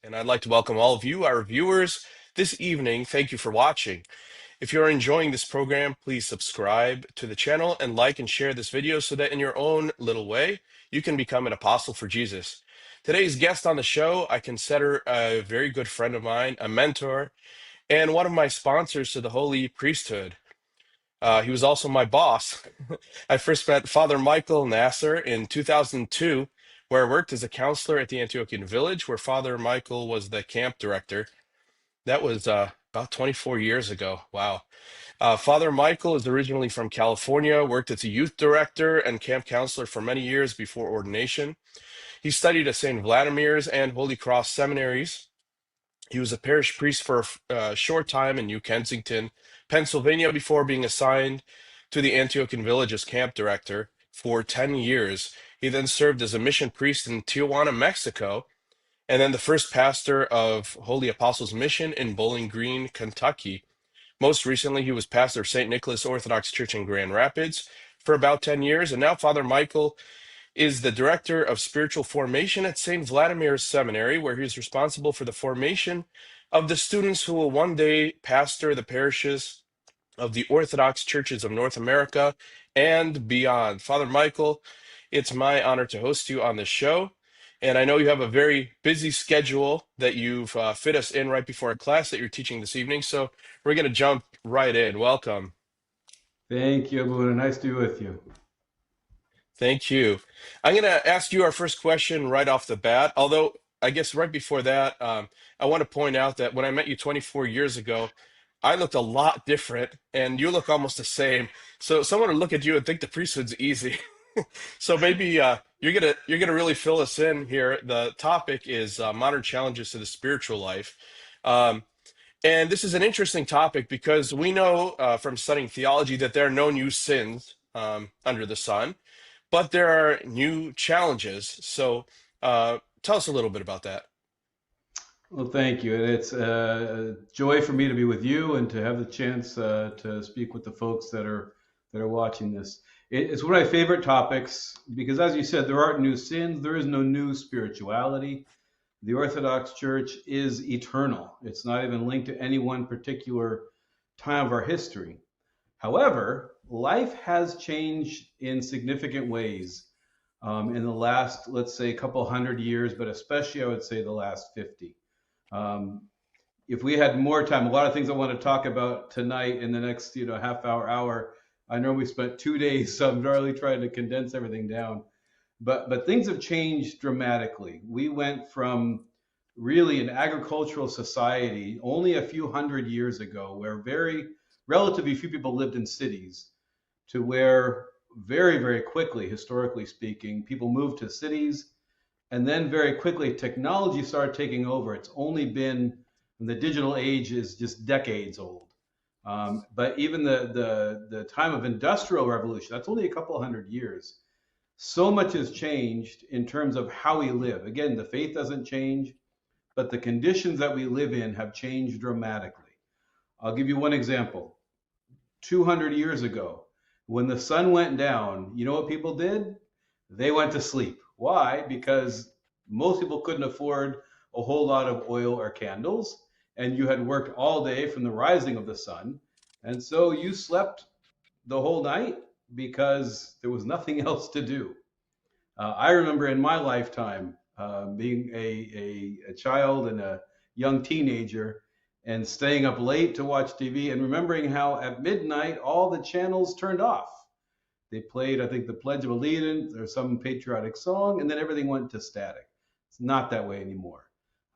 and I'd like to welcome all of you, our viewers, this evening. Thank you for watching. If you're enjoying this program, please subscribe to the channel and like and share this video so that in your own little way, you can become an apostle for Jesus. Today's guest on the show, I consider a very good friend of mine, a mentor, and one of my sponsors to the Holy Priesthood. He was also my boss. I first met Father Michael Nasser in 2002, where I worked as a counselor at the Antiochian village, where Father Michael was the camp director. That was about 24 years ago. Wow. Father Michael is originally from California, worked as a youth director and camp counselor for many years before ordination. He studied at St. Vladimir's and Holy Cross seminaries. He was a parish priest for a short time in New Kensington, Pennsylvania, before being assigned to the Antiochian village as camp director for 10 years. He then served as a mission priest in Tijuana, Mexico, and then the first pastor of Holy Apostles Mission in Bowling Green, Kentucky. Most recently, he was pastor of St. Nicholas Orthodox Church in Grand Rapids for about 10 years. And now Father Michael is the director of spiritual formation at St. Vladimir's Seminary, where he is responsible for the formation of the students who will one day pastor the parishes of the Orthodox churches of North America and beyond. Father Michael, it's my honor to host you on this show. And I know you have a very busy schedule that you've fit us in right before a class that you're teaching this evening. So we're going to jump right in. Welcome. Thank you, Buddha. Nice to be with you. Thank you. I'm going to ask you our first question right off the bat. Although, I guess right before that, I want to point out that when I met you 24 years ago, I looked a lot different, and you look almost the same. So someone would look at you and think the priesthood's easy. So maybe you're gonna really fill us in here. The topic is modern challenges to the spiritual life. Um, and this is an interesting topic because we know from studying theology that there are no new sins under the sun, but there are new challenges. So tell us a little bit about that. Well, thank you. And it's a joy for me to be with you and to have the chance to speak with the folks that are watching this. It's one of my favorite topics because, as you said, there aren't new sins. There is no new spirituality. The Orthodox Church is eternal. It's not even linked to any one particular time of our history. However, life has changed in significant ways in the last, let's say, couple hundred years, but especially I would say the last 50. Um, if we had more time, a lot of things I want to talk about tonight in the next, half hour. I know we spent 2 days, so I'm really trying to condense everything down. But things have changed dramatically. We went from really an agricultural society only a few hundred years ago, where very relatively few people lived in cities, to where very, very quickly, historically speaking, people moved to cities. And then very quickly, technology started taking over. It's only been, the digital age is just decades old. But even the time of industrial revolution, that's only a couple hundred years. So much has changed in terms of how we live. Again, the faith doesn't change, but the conditions that we live in have changed dramatically. I'll give you one example. 200 years ago, when the sun went down, you know what people did? They went to sleep. Why? Because most people couldn't afford a whole lot of oil or candles, and you had worked all day from the rising of the sun. And so you slept the whole night because there was nothing else to do. I remember in my lifetime being a child and a young teenager and staying up late to watch TV and remembering how at midnight all the channels turned off. They played, I think, the Pledge of Allegiance or some patriotic song, and then everything went to static. It's not that way anymore.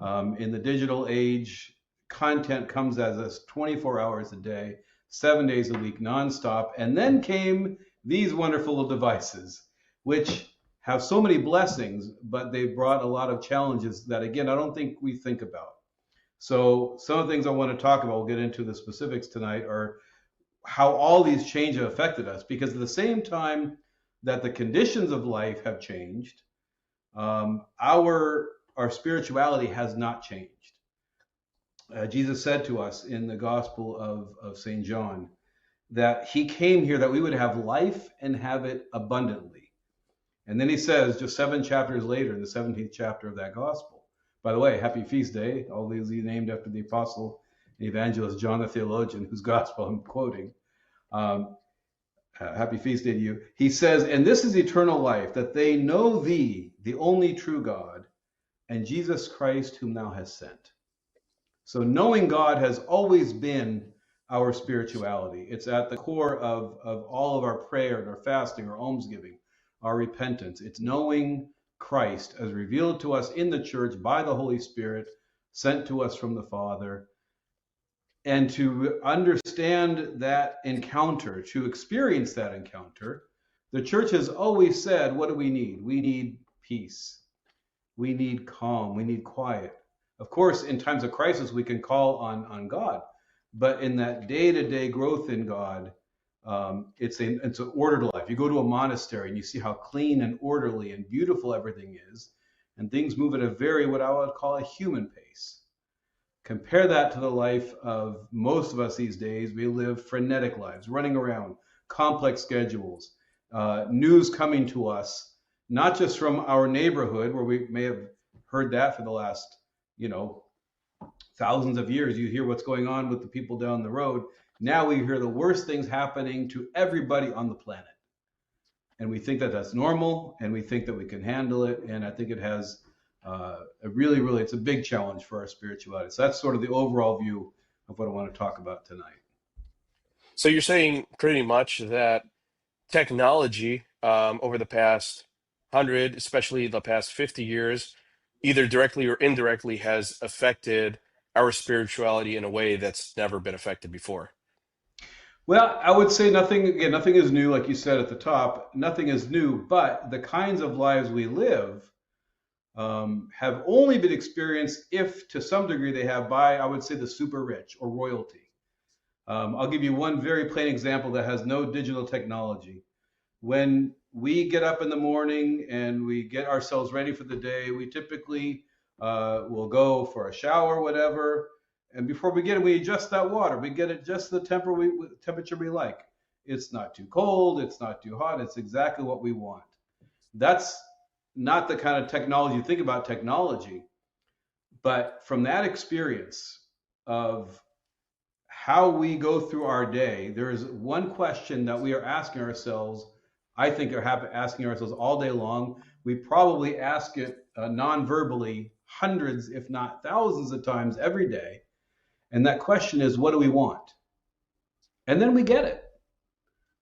In the digital age, content comes at us 24 hours a day, 7 days a week, nonstop. And then came these wonderful devices, which have so many blessings, but they've brought a lot of challenges that, again, I don't think we think about. So some of the things I want to talk about, we'll get into the specifics tonight, are how all these changes have affected us, because at the same time that the conditions of life have changed, our spirituality has not changed. Jesus said to us in the Gospel of St. John that he came here that we would have life and have it abundantly. And then he says, just 7 chapters later, in the 17th chapter of that Gospel, By the way, happy feast day, all these named after the apostle and evangelist John the theologian, whose gospel I'm quoting. Happy feast day to you. He says, and this is eternal life, that they know thee, the only true God, and Jesus Christ, whom thou hast sent. So knowing God has always been our spirituality. It's at the core of all of our prayer and our fasting, our almsgiving, our repentance. It's knowing Christ as revealed to us in the church by the Holy Spirit, sent to us from the Father. And to understand that encounter, to experience that encounter, the church has always said, what do we need? We need peace. We need calm. We need quiet. Of course, in times of crisis, we can call on God. But in that day-to-day growth in God, it's an ordered life. You go to a monastery and you see how clean and orderly and beautiful everything is. And things move at a very, what I would call a human pace. Compare that to the life of most of us these days. We live frenetic lives, running around, complex schedules, news coming to us, not just from our neighborhood, where we may have heard that for the last, thousands of years. You hear what's going on with the people down the road. Now we hear the worst things happening to everybody on the planet. And we think that that's normal, and we think that we can handle it. And I think it has it's a big challenge for our spirituality. So that's sort of the overall view of what I want to talk about tonight. So you're saying pretty much that technology over the past 100, especially the past 50 years, either directly or indirectly has affected our spirituality in a way that's never been affected before. Well, I would say nothing is new, like you said at the top. Nothing is new, but the kinds of lives we live have only been experienced, if to some degree they have, by, I would say, the super rich or royalty. I'll give you one very plain example that has no digital technology. When we get up in the morning and we get ourselves ready for the day, we typically will go for a shower, whatever. And before we get it, we adjust that water. We get it just the temperature we like. It's not too cold. It's not too hot. It's exactly what we want. That's not the kind of technology you think about technology, but from that experience of how we go through our day, there is one question that we are asking ourselves, I think are asking ourselves all day long. We probably ask it non-verbally hundreds, if not thousands of times every day. And that question is, what do we want? And then we get it.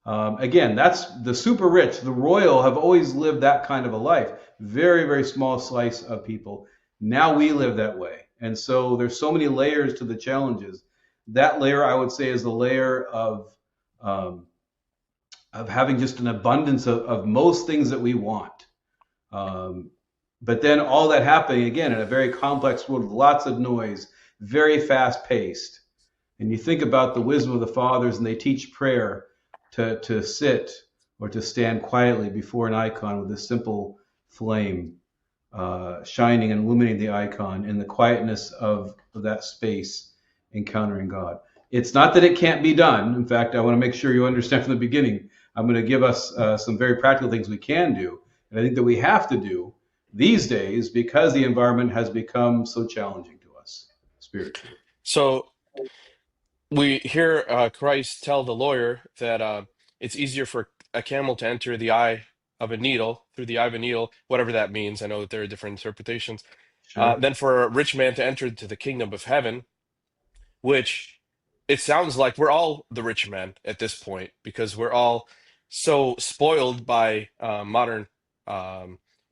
Again, that's the super rich, the royal have always lived that kind of a life. Very, very small slice of people. Now we live that way. And so there's so many layers to the challenges. That layer, I would say, is the layer of having just an abundance of most things that we want. But then all that happening, again, in a very complex world with lots of noise, very fast paced. And you think about the wisdom of the fathers, and they teach prayer to sit or to stand quietly before an icon with a simple flame shining and illuminating the icon in the quietness of that space, encountering God. It's not that it can't be done. In fact, I want to make sure you understand from the beginning, I'm going to give us some very practical things we can do, and I think that we have to do these days because the environment has become so challenging to us spiritually. So we hear Christ tell the lawyer that it's easier for a camel to enter the eye of a needle, through the eye of a needle, whatever that means. I know that there are different interpretations, Sure. than for a rich man to enter into the kingdom of heaven, which it sounds like we're all the rich man at this point because we're all so spoiled by modern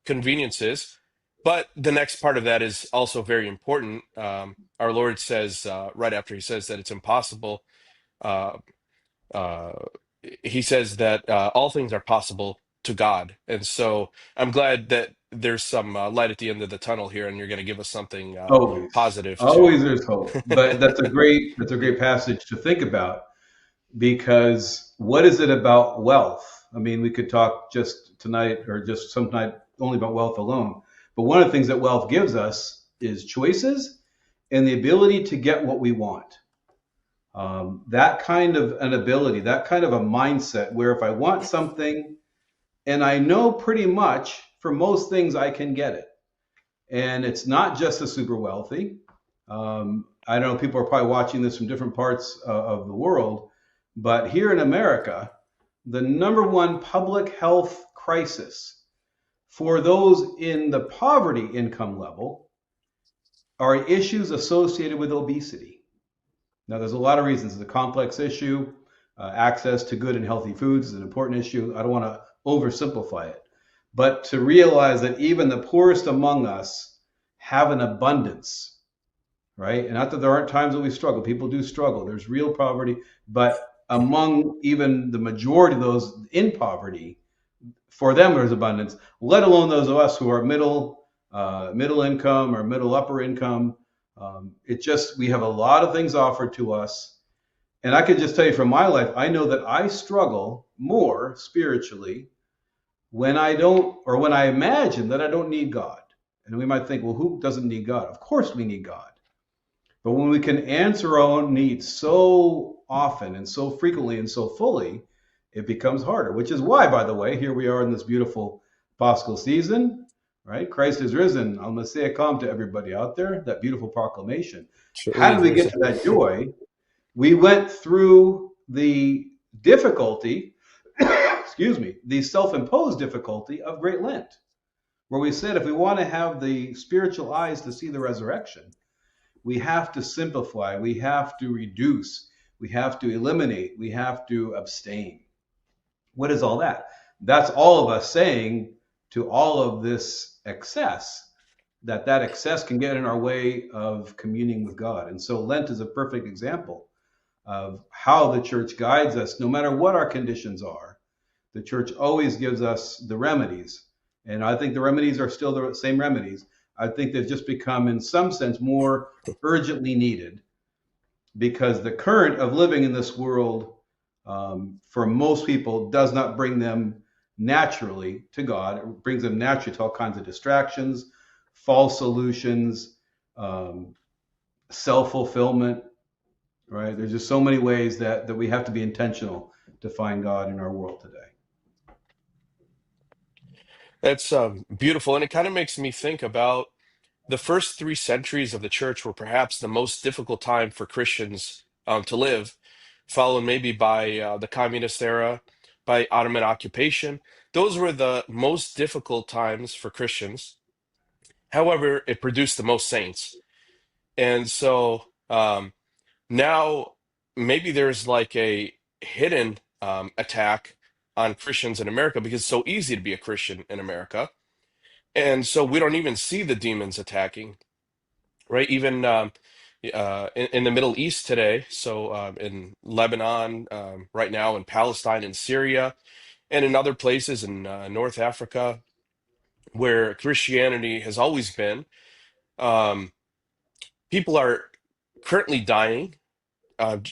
conveniences. But the next part of that is also very important. Our Lord says, right after he says that it's impossible, uh, uh, he says that all things are possible to God. And so I'm glad that there's some light at the end of the tunnel here, and you're going to give us something positive Always to. there's hope. But that's a great passage to think about, because what is it about wealth? I mean, we could talk just tonight or just some night only about wealth alone. But one of the things that wealth gives us is choices and the ability to get what we want. That kind of an ability, that kind of a mindset where if I want something and I know pretty much for most things I can get it. And it's not just the super wealthy. I know people are probably watching this from different parts of the world, but here in America, the number one public health crisis for those in the poverty income level are issues associated with obesity. Now, there's a lot of reasons. It's a complex issue. Access to good and healthy foods is an important issue. I don't want to oversimplify it, but to realize that even the poorest among us have an abundance, right? And not that there aren't times that we struggle. People do struggle. There's real poverty, but among even the majority of those in poverty, for them there's abundance. Let alone those of us who are middle income or middle upper income. We have a lot of things offered to us. And I could just tell you from my life, I know that I struggle more spiritually when I don't, or when I imagine that I don't need God. And we might think, well, who doesn't need God? Of course we need God. But when we can answer our own needs so often and so frequently and so fully, it becomes harder, which is why, by the way, here we are in this beautiful Paschal season, right? Christ is risen. I'll say a calm to everybody out there, that beautiful proclamation. Surely How did is we get risen. to that joy? We went through the difficulty, excuse me, the self-imposed difficulty of Great Lent, where we said if we want to have the spiritual eyes to see the resurrection, we have to simplify, we have to reduce, we have to eliminate, we have to abstain. What is all that? That's all of us saying to all of this excess, that excess can get in our way of communing with God. And so Lent is a perfect example of how the church guides us, no matter what our conditions are. The church always gives us the remedies. And I think the remedies are still the same remedies. I think they've just become, in some sense, more urgently needed because the current of living in this world, for most people, does not bring them naturally to God. It brings them naturally to all kinds of distractions, false solutions, self-fulfillment, right? There's just so many ways that we have to be intentional to find God in our world today. That's beautiful. And it kind of makes me think about the first 3 centuries of the church were perhaps the most difficult time for Christians to live, followed maybe by the communist era, by Ottoman occupation. Those were the most difficult times for Christians. However, it produced the most saints. And so now maybe there's like a hidden attack on Christians in America because it's so easy to be a Christian in America. And so we don't even see the demons attacking, right? Even in the Middle East today, so in Lebanon, right now, in Palestine, in Syria, and in other places in North Africa, where Christianity has always been, um, people are currently dying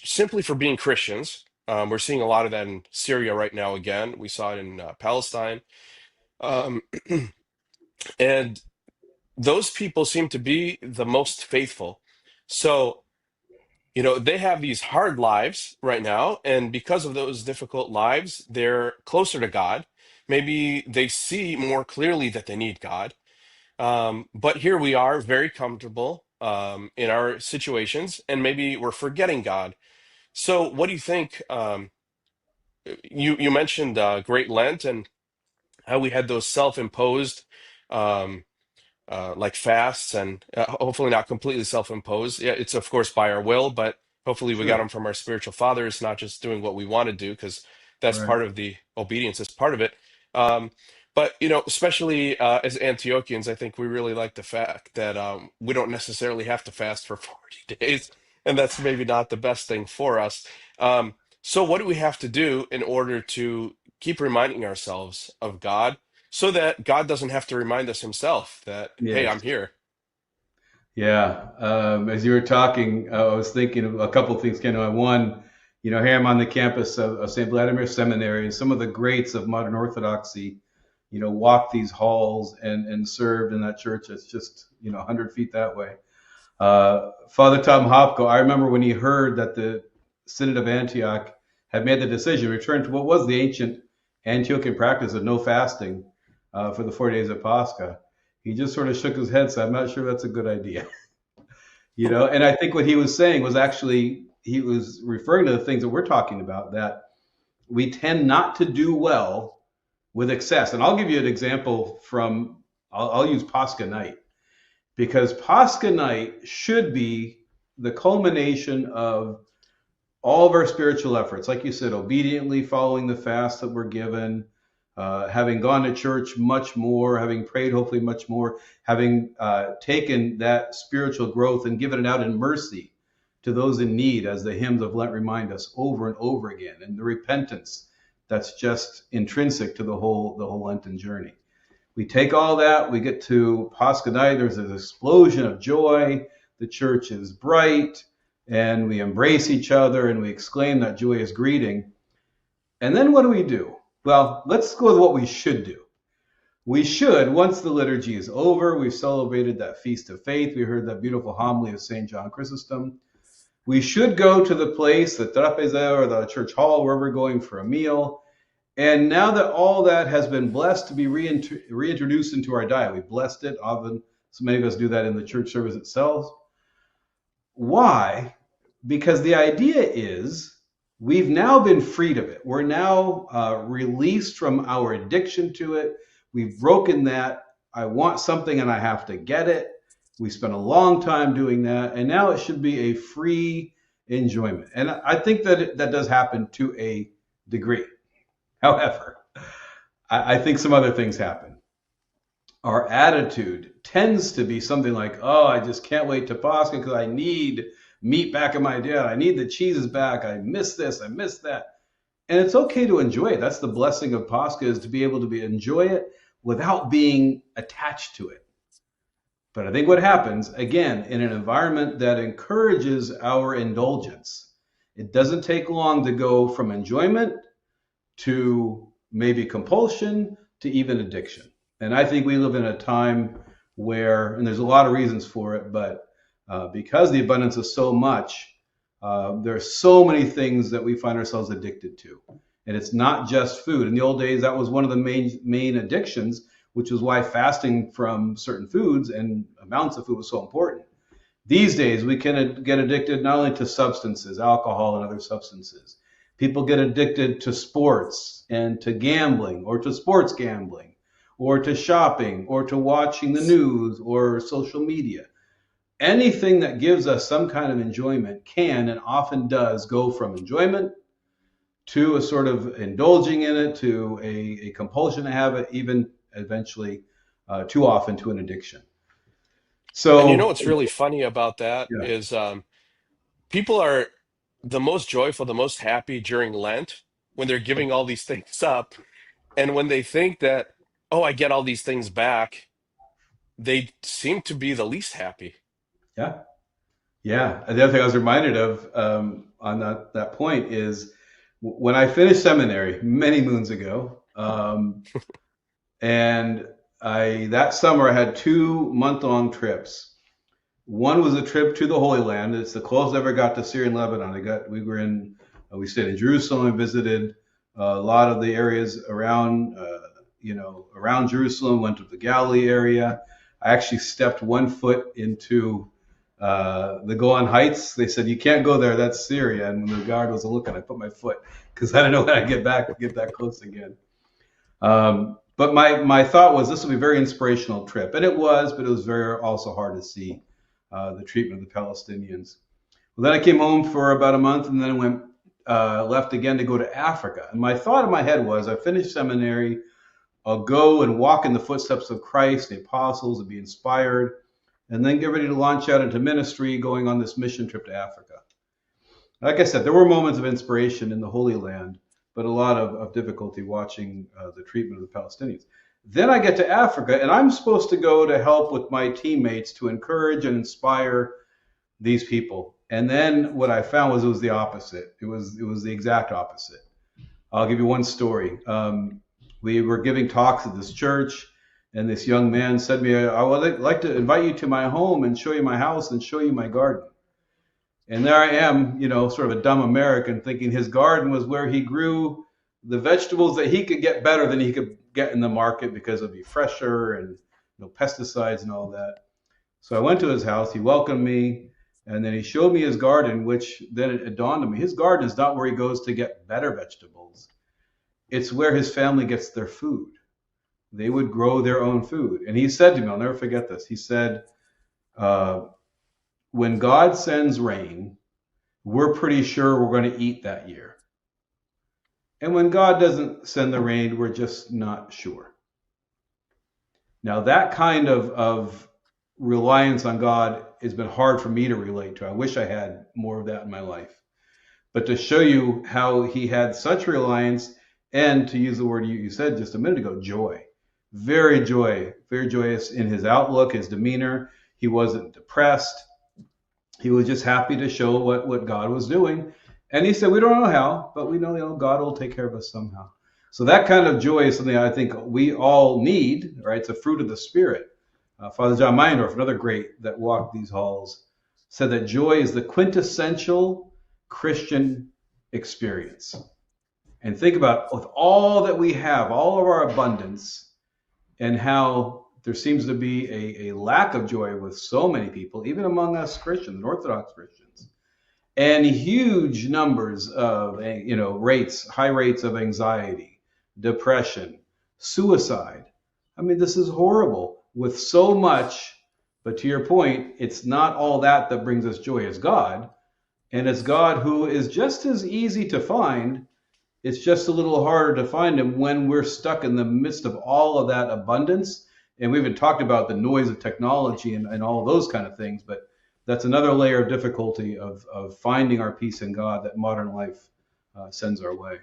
simply for being Christians. We're seeing a lot of that in Syria right now again. We saw it in Palestine. Um, and those people seem to be the most faithful. So, they have these hard lives right now, and because of those difficult lives, they're closer to God. Maybe they see more clearly that they need God. But here we are, very comfortable in our situations, and maybe we're forgetting God. So, what do you think? You mentioned Great Lent and how we had those self-imposed um, like fasts and hopefully not completely self-imposed. Yeah, it's of course by our will, but hopefully we got Sure. them from our spiritual fathers, not just doing what we want to do, because that's Right. part of the obedience, is part of it. Um, but especially as Antiochians, I think we really like the fact that we don't necessarily have to fast for 40 days, and that's maybe not the best thing for us. So what do we have to do in order to keep reminding ourselves of God, so that God doesn't have to remind us himself that, hey, Yes. I'm here? Yeah. As you were talking, I was thinking of a couple of things came to mind. One, here I'm on the campus of St. Vladimir Seminary, and some of the greats of modern Orthodoxy, walked these halls and served in that church. It's just, 100 feet that way. Father Tom Hopko, I remember when he heard that the Synod of Antioch had made the decision to return to what was the ancient Antiochian practice of no fasting for the 40 days of Pascha. He just sort of shook his head, so I'm not sure that's a good idea. And I think what he was saying was actually, he was referring to the things that we're talking about, that we tend not to do well with excess. And I'll give you an example from, I'll use Pascha night, because Pascha night should be the culmination of all of our spiritual efforts. Like you said, obediently following the fast that we're given, having gone to church much more, having prayed hopefully much more, having taken that spiritual growth and given it out in mercy to those in need, as the hymns of Lent remind us over and over again, and the repentance that's just intrinsic to the whole Lenten journey. We take all that, we get to Pascha night, there's an explosion of joy, the church is bright, and we embrace each other, and we exclaim that joyous greeting. And then what do? Well, let's go with what we should do. We should, once the liturgy is over, we've celebrated that feast of faith, we heard that beautiful homily of St. John Chrysostom, we should go to the place, the trapeza or the church hall, wherever we're going for a meal. And now that all that has been blessed to be reintroduced into our diet, we blessed it. Often, so many of us do that in the church service itself. Why? Because the idea is we've now been freed of it. We're now released from our addiction to it. We've broken that. I want something and I have to get it. We spent a long time doing that, and now it should be a free enjoyment. And I think that that does happen to a degree. However, I think some other things happen. Our attitude tends to be something like, oh, I just can't wait to Pascha because I need meat back in my diet. I need the cheeses back. I miss this. I miss that. And it's okay to enjoy it. That's the blessing of Pascha, is to be able to enjoy it without being attached to it. But I think what happens, again, in an environment that encourages our indulgence, it doesn't take long to go from enjoyment to maybe compulsion to even addiction. And I think we live in a time where, and there's a lot of reasons for it, but because the abundance of so much, there are so many things that we find ourselves addicted to. And it's not just food. In the old days, that was one of the main addictions, which is why fasting from certain foods and amounts of food was so important. These days, we can get addicted not only to substances, alcohol and other substances. People get addicted to sports and to gambling, or to sports gambling, or to shopping, or to watching the news or social media. Anything that gives us some kind of enjoyment can and often does go from enjoyment to a sort of indulging in it, to a compulsion to have it, even eventually too often to an addiction. So, And you know what's really funny about that yeah, is people are the most joyful, the most happy during Lent when they're giving all these things up. And when they think that, oh, I get all these things back, they seem to be the least happy. yeah, yeah. And the other thing I was reminded of on that point is when I finished seminary many moons ago, and that summer I had 2-month-long trips. One was a trip to the Holy Land. It's the closest I ever got to Syria and Lebanon. We stayed in Jerusalem and visited a lot of the areas around Jerusalem. Went to the Galilee area. I actually stepped one foot into the Golan Heights. They said you can't go there. That's Syria. And when the guard was looking, I put my foot because I didn't know when I'd get that close again. But my thought was this would be a very inspirational trip, and it was. But it was very also hard to see the treatment of the Palestinians. Well, then I came home for about a month, and then left again to go to Africa. And my thought in my head was, I finished seminary, I'll go and walk in the footsteps of Christ, the apostles, and be inspired, and then get ready to launch out into ministry, going on this mission trip to Africa. Like I said, there were moments of inspiration in the Holy Land, but a lot of difficulty watching the treatment of the Palestinians. Then I get to Africa, and I'm supposed to go to help with my teammates to encourage and inspire these people. And then what I found was it was the opposite. It was the exact opposite. I'll give you one story. We were giving talks at this church, and this young man said to me, I would like to invite you to my home and show you my house and show you my garden. And there I am, sort of a dumb American, thinking his garden was where he grew the vegetables that he could get better than he could get in the market because it'd be fresher and no pesticides and all that. So I went to his house. He welcomed me, and then he showed me his garden, which then it dawned on me. His garden is not where he goes to get better vegetables. It's where his family gets their food. They would grow their own food. And he said to me, I'll never forget this. He said, when God sends rain, we're pretty sure we're going to eat that year. And when God doesn't send the rain, we're just not sure. Now, that kind of reliance on God has been hard for me to relate to. I wish I had more of that in my life. But to show you how he had such reliance, and to use the word you said just a minute ago, joy. Very joyous in his outlook, his demeanor. He wasn't depressed. He was just happy to show what God was doing. And he said, we don't know how, but we know, God will take care of us somehow. So that kind of joy is something I think we all need, right? It's a fruit of the Spirit. Father John Meyendorff, another great that walked these halls, said that joy is the quintessential Christian experience. And think about with all that we have, all of our abundance, and how there seems to be a lack of joy with so many people, even among us Christians, Orthodox Christians, and huge numbers of high rates of anxiety, depression, suicide. I mean, this is horrible with so much, but to your point, it's not all that brings us joy. It's God, and it's God who is just as easy to find. It's just a little harder to find him when we're stuck in the midst of all of that abundance. And we haven't talked about the noise of technology and all of those kind of things, but that's another layer of difficulty of finding our peace in God that modern life sends our way.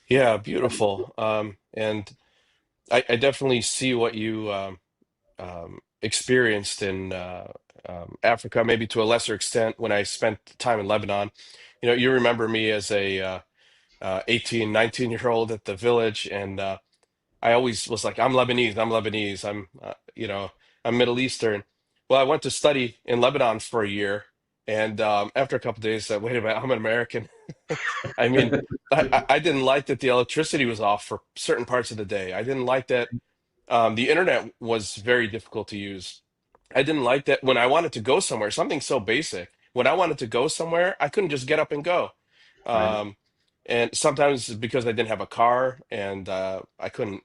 Yeah, beautiful. And I definitely see what you experienced in Africa, maybe to a lesser extent when I spent time in Lebanon. You remember me as a 18, 19-year-old at the village, and I always was like, I'm Lebanese, I'm Middle Eastern. Well, I went to study in Lebanon for a year, and after a couple of days, I said, wait a minute, I'm an American. I mean, I didn't like that the electricity was off for certain parts of the day. I didn't like that the internet was very difficult to use. I didn't like that when I wanted to go somewhere, something so basic. When I wanted to go somewhere, I couldn't just get up and go. Right. Um, and sometimes because I didn't have a car and I couldn't,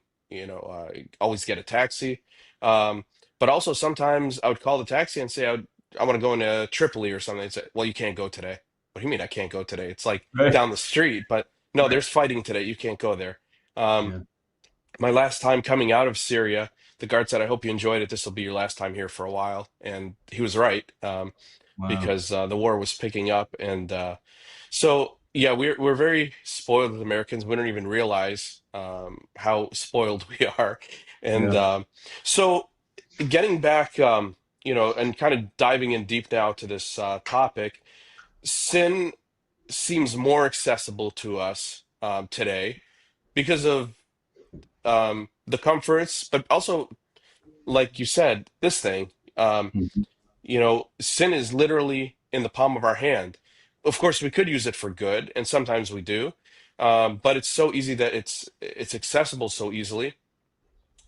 always get a taxi. Um, but also sometimes I would call the taxi and say I want to go into Tripoli or something. They'd say, well, you can't go today. What do you mean I can't go today? It's like Right. down the street, but no, Right. there's fighting today. You can't go there. Um, Yeah. my last time coming out of Syria, the guard said, I hope you enjoyed it. This will be your last time here for a while. And he was right, Wow. because the war was picking up. And so, yeah, we're very spoiled as Americans. We don't even realize how spoiled we are. And Yeah. so getting back, and kind of diving in deep now to this topic, sin seems more accessible to us today because of the comforts, but also, like you said, this thing, Mhm. sin is literally in the palm of our hand. Of course, we could use it for good, and sometimes we do, but it's so easy that it's accessible so easily,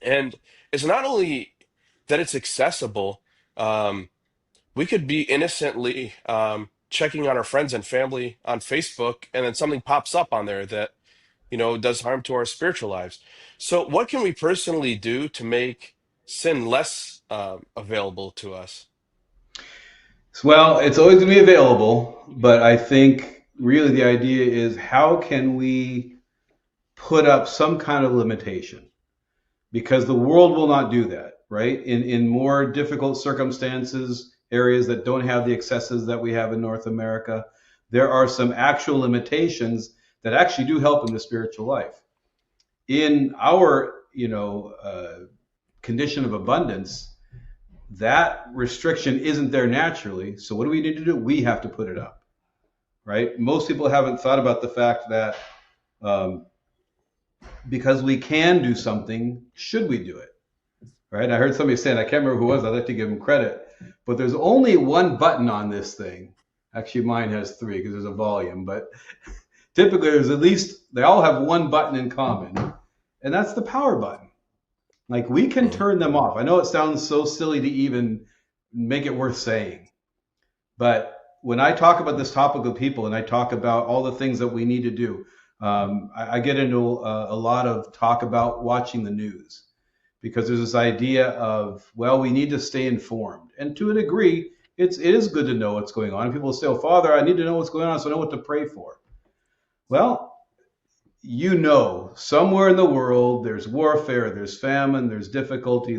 and it's not only that it's accessible. We could be innocently checking on our friends and family on Facebook, and then something pops up on there that does harm to our spiritual lives. So, what can we personally do to make sin less available to us? Well, it's always going to be available, but I think really the idea is how can we put up some kind of limitation? Because the world will not do that, right? In more difficult circumstances, areas that don't have the excesses that we have in North America, there are some actual limitations that actually do help in the spiritual life. In our, condition of abundance, that restriction isn't there naturally. So what do we need to do? We have to put it up, right? Most people haven't thought about the fact that um, because we can do something, should we do it? Right? I heard somebody saying, I can't remember who it was, I'd like to give him credit, but there's only one button on this thing. Actually, mine has three because there's a volume, but typically there's at least, they all have one button in common, and that's the power button. Like we can Mhm. turn them off. I know it sounds so silly to even make it worth saying, but when I talk about this topic with people and I talk about all the things that we need to do, I get into a lot of talk about watching the news because there's this idea of, well, we need to stay informed. And to a degree, it is good to know what's going on. And people say, oh, Father, I need to know what's going on so I know what to pray for. Well, somewhere in the world there's warfare, there's famine, there's difficulty,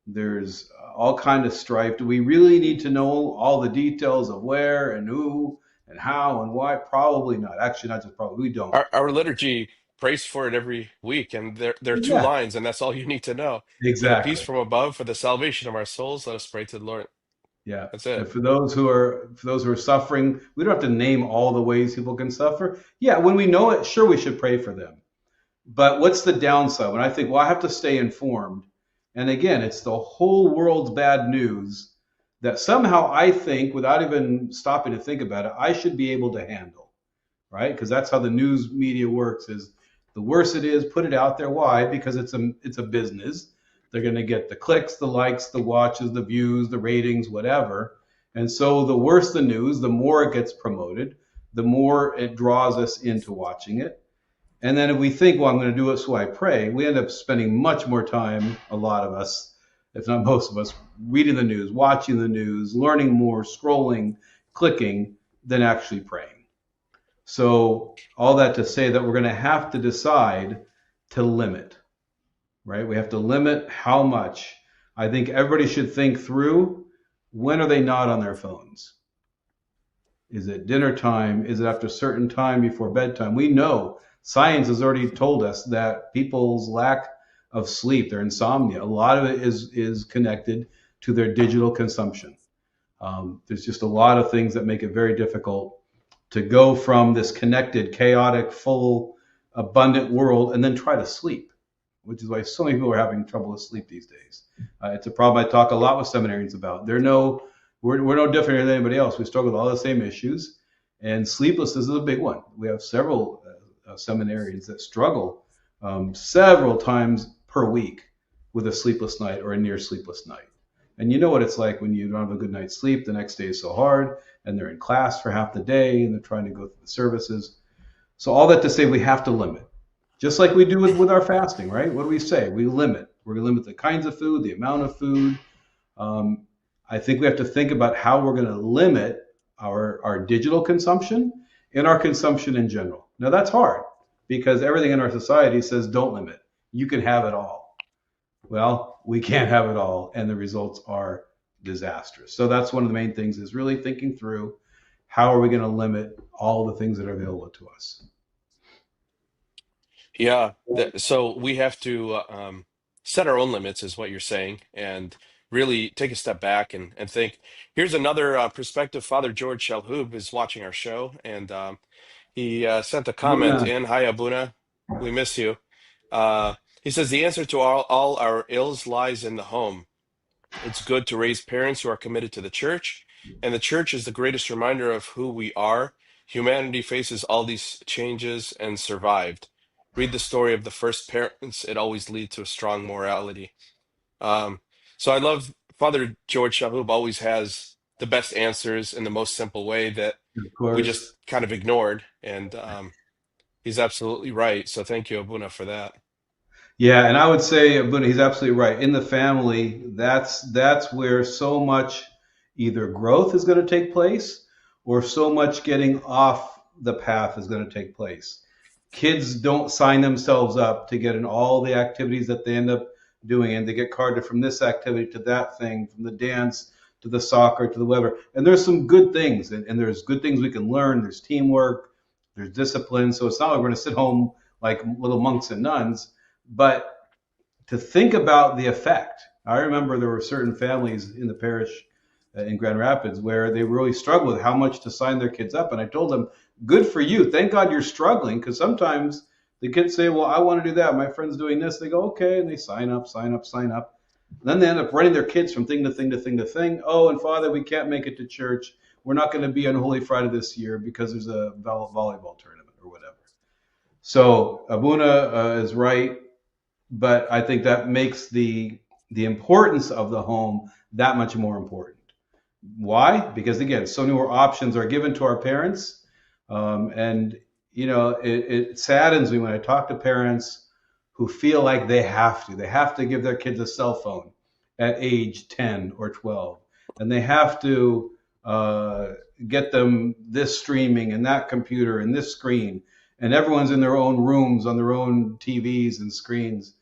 there's all kind of strife. Do we really need to know all the details of where and who and how and why? Probably not. Actually, not just probably. We don't. Our liturgy prays for it every week, and there are two Exactly. lines, and that's all you need to know. For the peace Exactly. from above, for the salvation of our souls, let us pray to the Lord. Yeah. That's And it. for those who are suffering, we don't have to name all the ways people can suffer. Yeah, when we know it, sure we should pray for them. But what's the downside? When I think, well, I have to stay informed. And again, it's the whole world's bad news that somehow I think, without even stopping to think about it, I should be able to handle, right? Because that's how the news media works is the worse it is, put it out there. Why? Because it's a business. They're going to get the clicks, the likes, the watches, the views, the ratings, whatever. And so the worse the news, the more it gets promoted, the more it draws us into watching it. And then if we think, well, I'm going to do it so I pray, we end up spending much more time, a lot of us, if not most of us, reading the news, watching the news, learning more, scrolling, clicking, than actually praying. So all that to say that we're going to have to decide to limit, right? We have to limit how much. I think everybody should think through, when are they not on their phones? Is it dinner time? Is it after a certain time before bedtime? We know science has already told us that people's lack of sleep, their insomnia, a lot of it is connected to their digital consumption. There's just a lot of things that make it very difficult to go from this connected, chaotic, full, abundant world and then try to sleep, which is why so many people are having trouble with sleep these days. It's a problem I talk a lot with seminarians about. We're no different than anybody else. We struggle with all the same issues, and sleeplessness is a big one. We have several seminarians that struggle several times per week with a sleepless night or a near sleepless night. And you know what it's like when you don't have a good night's sleep. The next day is so hard, and they're in class for half the day, and they're trying to go through the services. So all that to say, we have to limit, just like we do with our fasting, right? What do we say? We limit. We're going to limit the kinds of food, the amount of food. Um, I think we have to think about how we're going to limit our digital consumption and our consumption in general. Now that's hard because everything in our society says don't limit. You can have it all. Well, we can't have it all, and the results are disastrous. So that's one of the main things is really thinking through how are we going to limit all the things that are available to us. Yeah. So we have to set our own limits, is what you're saying, and really take a step back and think. Here's another perspective. Father George Shalhoub is watching our show, and he sent a comment Luna, in. Hi, Abuna. We miss you. He says the answer to all our ills lies in the home. It's good to raise parents who are committed to the church, and the church is the greatest reminder of who we are. Humanity faces all these changes and survived. Read the story of the first parents, it always leads to a strong morality. Um, so I love Father George Shahub always has the best answers in the most simple way that of we course. just kind of ignored. And he's absolutely right. So thank you, Abuna, for that. Yeah, and I would say, but he's absolutely right. In the family, that's where so much either growth is going to take place or so much getting off the path is going to take place. Kids don't sign themselves up to get in all the activities that they end up doing, and they get carded from this activity to that thing, from the dance to the soccer to the whatever. And there's some good things, and there's good things we can learn. There's teamwork, there's discipline. So it's not like we're going to sit home like little monks and nuns, but to think about the effect. I remember there were certain families in the parish in Grand Rapids where they really struggled with how much to sign their kids up. And I told them, good for you. Thank God you're struggling, because sometimes the kids say, well, I want to do that. My friend's doing this. They go, okay. And they sign up, sign up, sign up. And then they end up running their kids from thing to thing to thing to thing. Oh, and Father, we can't make it to church. We're not going to be on Holy Friday this year because there's a volleyball tournament or whatever. So Abuna is right. but I think that makes the importance of the home that much more important. Why? Because again, so many more options are given to our parents, and it saddens me when I talk to parents who feel like they have to give their kids a cell phone at age 10 or 12, and they have to get them this streaming and that computer and this screen, and everyone's in their own rooms on their own TVs and screens.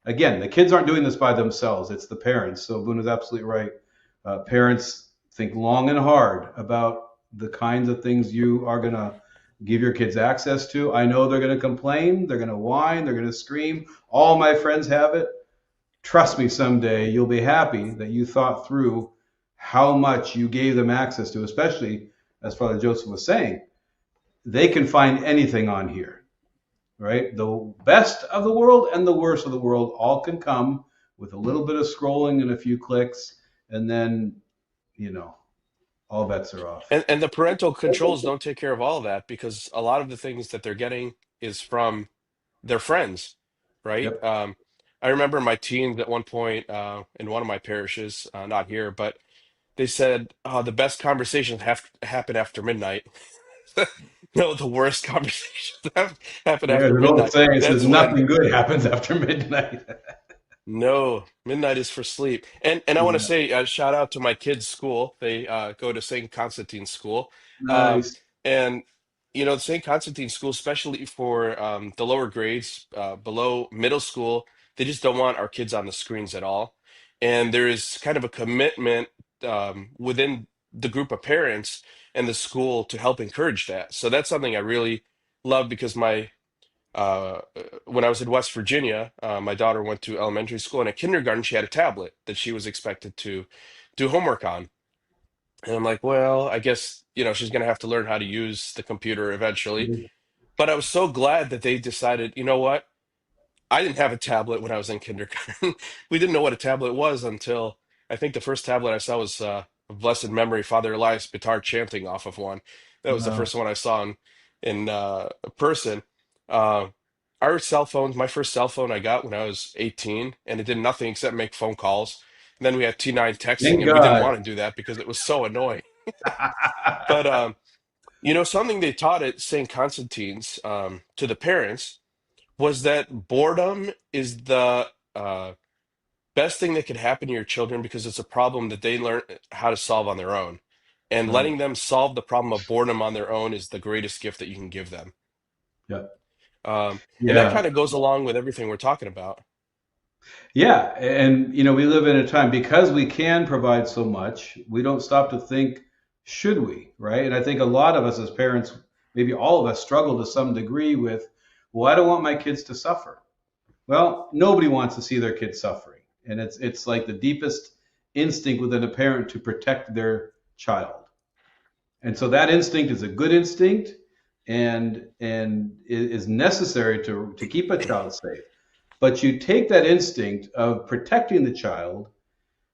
Again, the kids aren't doing this by themselves. It's the parents. So Boone is absolutely right. Parents, think long and hard about the kinds of things you are going to give your kids access to. I know they're going to complain, they're going to whine, they're going to scream. All my friends have it. Trust me, someday you'll be happy that you thought through how much you gave them access to, especially as Father Joseph was saying, they can find anything on here, right? The best of the world and the worst of the world all can come with a little bit of scrolling and a few clicks, and then, all bets are off. And the parental controls don't take care of all of that, because a lot of the things that they're getting is from their friends, right? Yep. I remember my teens at one point in one of my parishes, not here, but they said the best conversations have happen after midnight. No, the worst conversations happen There's after an old midnight. saying that says That's when nothing good happens after midnight. no, midnight is for sleep. And I want to Yeah. say shout out to my kids' school. They go to St. Constantine's School. Um, Nice. and St. Constantine's School, especially for the lower grades, below middle school, they just don't want our kids on the screens at all. And there is kind of a commitment within the group of parents and the school to help encourage that. So that's something I really love, because uh, when I was in West Virginia, my daughter went to elementary school, and at kindergarten, she had a tablet that she was expected to do homework on. And I'm like, well, I guess, she's going to have to learn how to use the computer eventually. But I was so glad that they decided, you know what? I didn't have a tablet when I was in kindergarten. We didn't know what a tablet was until I think the first tablet I saw was of blessed memory, Father Elias Bitar chanting off of one. That was the Wow. first one I saw in person. Uh, our cell phones, my first cell phone I got when I was 18, and it did nothing except make phone calls. And then we had T9 texting, Thank and we didn't God. want to do that because it was so annoying. But something they taught at St. Constantine's to the parents was that boredom is the best thing that could happen to your children, because it's a problem that they learn how to solve on their own. And Right. letting them solve the problem of boredom on their own is the greatest gift that you can give them. Yeah. And that Yeah. kind of goes along with everything we're talking about. Yeah. And, we live in a time because we can provide so much, we don't stop to think, should we? Right. And I think a lot of us as parents, maybe all of us, struggle to some degree with, well, I don't want my kids to suffer. Well, nobody wants to see their kids suffering. And it's like the deepest instinct within a parent to protect their child. And so that instinct is a good instinct, and is necessary to keep a child safe. But you take that instinct of protecting the child,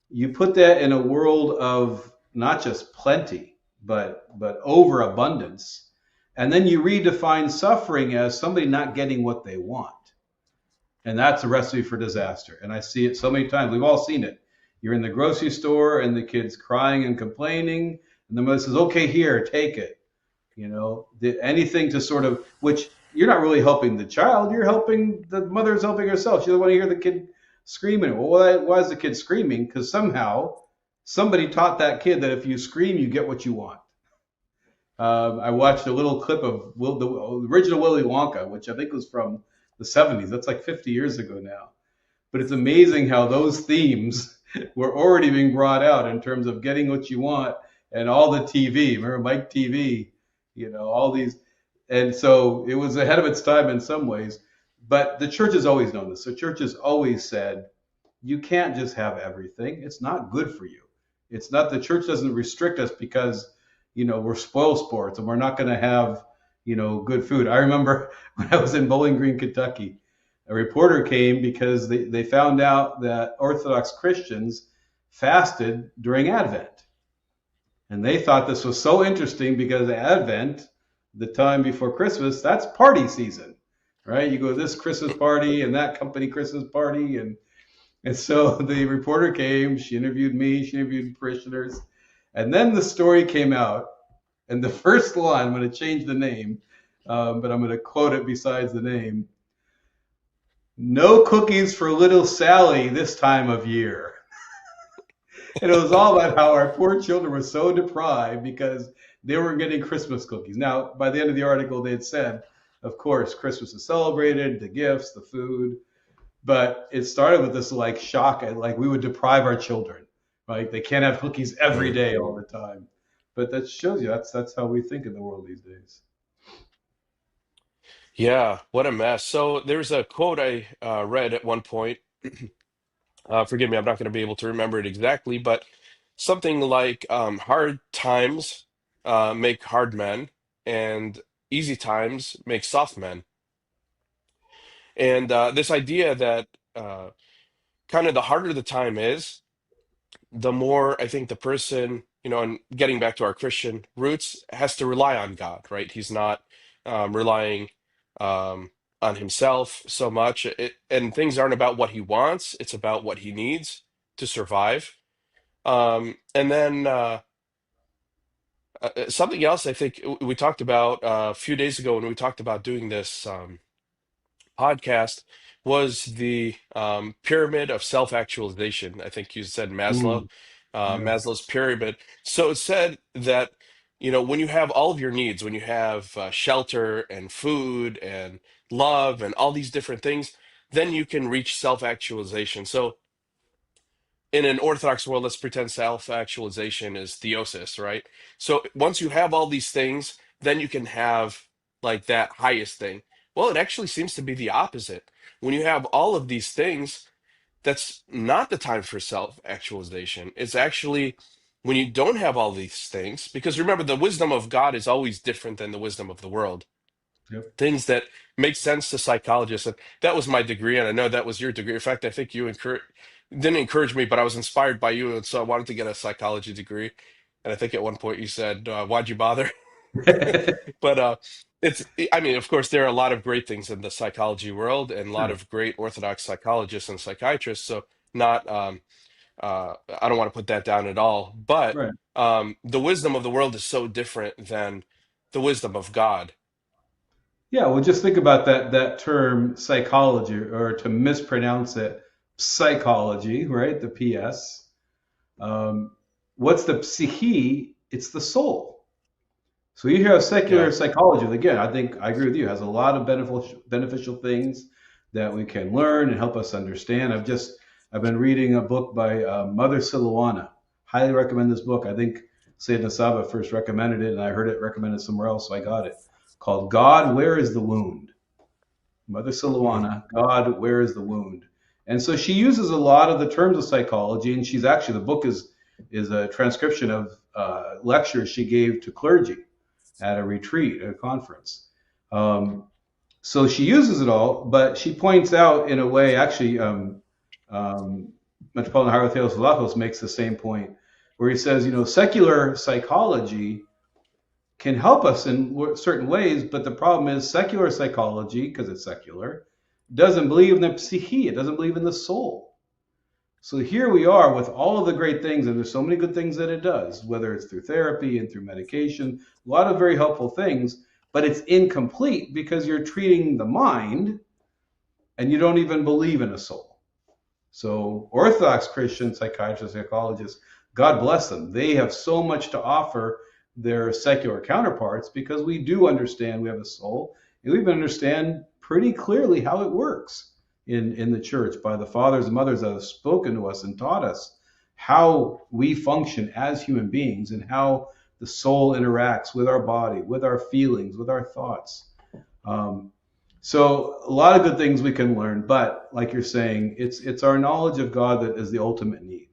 you put that in a world of not just plenty, but overabundance, and then you redefine suffering as somebody not getting what they want. And that's a recipe for disaster. And I see it so many times. We've all seen it. You're in the grocery store and the kid's crying and complaining, and the mother says, "Okay, here, take it." Anything to sort of, which you're not really helping the child. You're helping, the mother's helping herself. She doesn't want to hear the kid screaming. Well, why is the kid screaming? Because somehow somebody taught that kid that if you scream, you get what you want. I watched a little clip of the original Willy Wonka, which I think was from the 70s. That's like 50 years ago now. But it's amazing how those themes were already being brought out in terms of getting what you want, and all the TV. Remember Mike TV? All these. And so it was ahead of its time in some ways. But the church has always known this. The church has always said, you can't just have everything. It's not good for you. It's not, the church doesn't restrict us because, we're spoil sports and we're not going to have, good food. I remember when I was in Bowling Green, Kentucky, a reporter came because they found out that Orthodox Christians fasted during Advent. And they thought this was so interesting because Advent, the time before Christmas, that's party season. right? You go to this Christmas party and that company Christmas party, and so the reporter came. She interviewed me. She interviewed parishioners, and then the story came out. And the first line, I'm going to change the name, but I'm going to quote it besides the name. No cookies for little Sally this time of year. And it was all about how our poor children were so deprived because they weren't getting Christmas cookies. Now, by the end of the article, they had said, of course, Christmas is celebrated, the gifts, the food, but it started with this like shock, like we would deprive our children, right? They can't have cookies every day all the time. But that shows you that's how we think in the world these days. Yeah, what a mess. So there's a quote I read at one point. Forgive me, I'm not going to be able to remember it exactly, but something like hard times make hard men, and easy times make soft men. And this idea that uh, kind of the harder the time is, the more I think the person, and getting back to our Christian roots, has to rely on God, right? He's not relying um, on himself so much. And things aren't about what he wants, it's about what he needs to survive. And then something else I think we talked about a few days ago when we talked about doing this podcast was the pyramid of self-actualization. I think you said Maslow, Mm, yeah, Maslow's pyramid. So it said that, when you have all of your needs, when you have shelter and food and love and all these different things, then you can reach self-actualization. So in an Orthodox world, let's pretend self-actualization is theosis, right? So once you have all these things, then you can have like that highest thing. Well, it actually seems to be the opposite. When you have all of these things, that's not the time for self-actualization. It's actually when you don't have all these things, because remember, the wisdom of God is always different than the wisdom of the world. yep. Things that make sense to psychologists. And that was my degree, and I know that was your degree. In fact, I think you didn't encourage me, but I was inspired by you, and so I wanted to get a psychology degree. And I think at one point you said, "Why'd you bother?" But it's, I mean, of course, there are a lot of great things in the psychology world, and a lot Sure, of great Orthodox psychologists and psychiatrists. So not, I don't want to put that down at all. But right. the wisdom of the world is so different than the wisdom of God. Yeah, well, just think about that term psychology, or to mispronounce it, psychology, right? The PS. Um, what's the psyche? It's the soul. So you have Yeah. secular psychology. Again, I think I agree with you. It has a lot of beneficial things that we can learn and help us understand. I've been reading a book by Mother Siluana. Highly recommend this book. I think Sayyid Nasaba first recommended it, and I heard it recommended somewhere else, so I got it. Called God, Where is the Wound? Mother Mm. Siluana, God, Where is the Wound? And so she uses a lot of the terms of psychology, and she's actually, the book is a transcription of lectures she gave to clergy at a retreat, at a conference. So she uses it all, but she points out in a way, actually, um, Metropolitan Hierotheos Vlachos makes the same point, where he says, secular psychology can help us in certain ways, but the problem is secular psychology, because it's secular, doesn't believe in the psyche, it doesn't believe in the soul. So here we are with all of the great things, and there's so many good things that it does, whether it's through therapy and through medication, a lot of very helpful things, but it's incomplete because you're treating the mind and you don't even believe in a soul. So Orthodox Christian psychiatrists, psychologists, God bless them, they have so much to offer their secular counterparts because we do understand we have a soul and we understand pretty clearly how it works in the church by the fathers and mothers that have spoken to us and taught us how we function as human beings and how the soul interacts with our body, with our feelings, with our thoughts. Um, so a lot of good things we can learn, but like you're saying, it's our knowledge of God that is the ultimate need.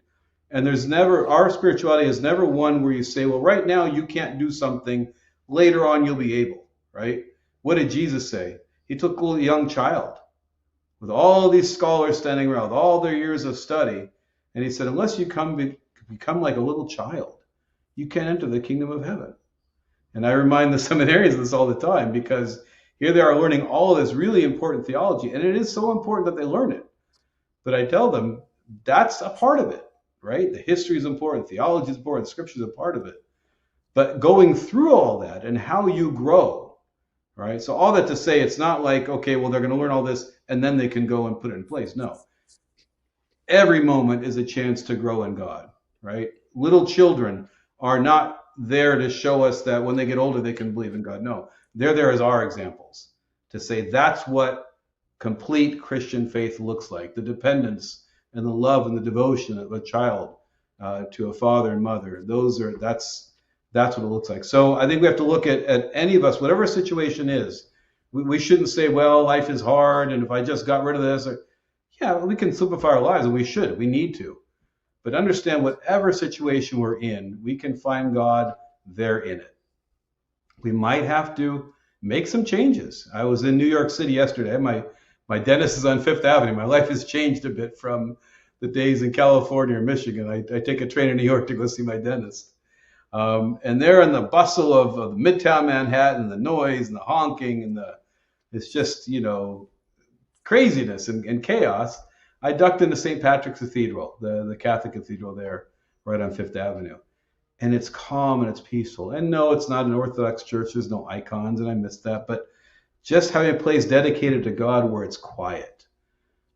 And there's never, our spirituality is never one where you say, well, right now you can't do something, later on you'll be able, right? What did Jesus say? He took a young child with all these scholars standing around, with all their years of study, and he said, unless you become like a little child, you can't enter the kingdom of heaven. And I remind the seminarians of this all the time because Here they are learning all of this really important theology, and it is so important that they learn it. But I tell them that's a part of it, right? The history is important, theology is important, scripture is a part of it. But going through all that and how you grow, right? So all that to say, it's not like, okay, well, they're going to learn all this and then they can go and put it in place. No, every moment is a chance to grow in God, right? Little children are not there to show us that when they get older, they can believe in God. No, they're there as our examples to say that's what complete Christian faith looks like, the dependence and the love and the devotion of a child to a father and mother. That's what it looks like. So I think we have to look at any of us, whatever situation is. We shouldn't say, well, life is hard, and if I just got rid of this, or, yeah, we can simplify our lives, and we should. We need to. But understand whatever situation we're in, we can find God there in it. We might have to make some changes. I was in New York City yesterday. My dentist is on Fifth Avenue. My life has changed a bit from the days in California or Michigan. I take a train in New York to go see my dentist. And they're in the bustle of Midtown Manhattan, the noise and the honking and it's just, craziness and chaos. I ducked into St. Patrick's Cathedral, the Catholic cathedral there, right on Fifth Avenue. And it's calm and it's peaceful. And no, it's not an Orthodox church. There's no icons, and I missed that. But just having a place dedicated to God where it's quiet,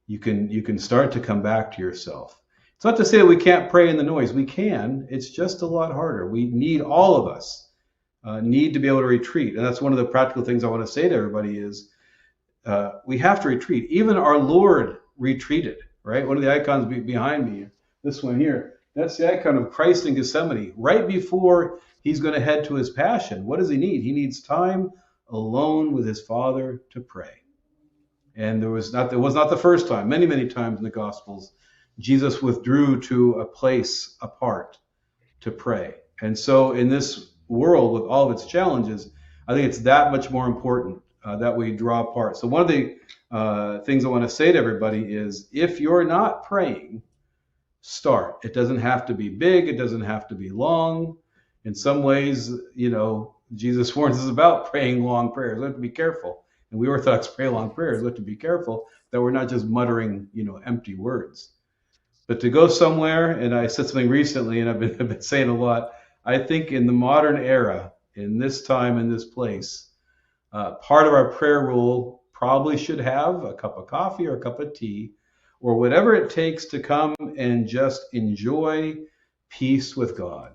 you can start to come back to yourself. It's not to say that we can't pray in the noise. We can. It's just a lot harder. We need, all of us need to be able to retreat. And that's one of the practical things I want to say to everybody is we have to retreat. Even our Lord retreated, right? One of the icons behind me, this one here, that's the icon of Christ in Gethsemane. Right before he's going to head to his passion, what does he need? He needs time alone with his Father to pray. And it was not the first time. Many, many times in the Gospels, Jesus withdrew to a place apart to pray. And so in this world with all of its challenges, I think it's that much more important that we draw apart. So one of the things I want to say to everybody is, if you're not praying, start. It doesn't have to be big. It doesn't have to be long. In some ways, Jesus warns us about praying long prayers. We have to be careful. And we Orthodox pray long prayers. We have to be careful that we're not just muttering, empty words. But to go somewhere, and I said something recently, and I've been saying a lot, I think in the modern era, in this time, in this place, part of our prayer rule probably should have a cup of coffee or a cup of tea, or whatever it takes to come and just enjoy peace with God.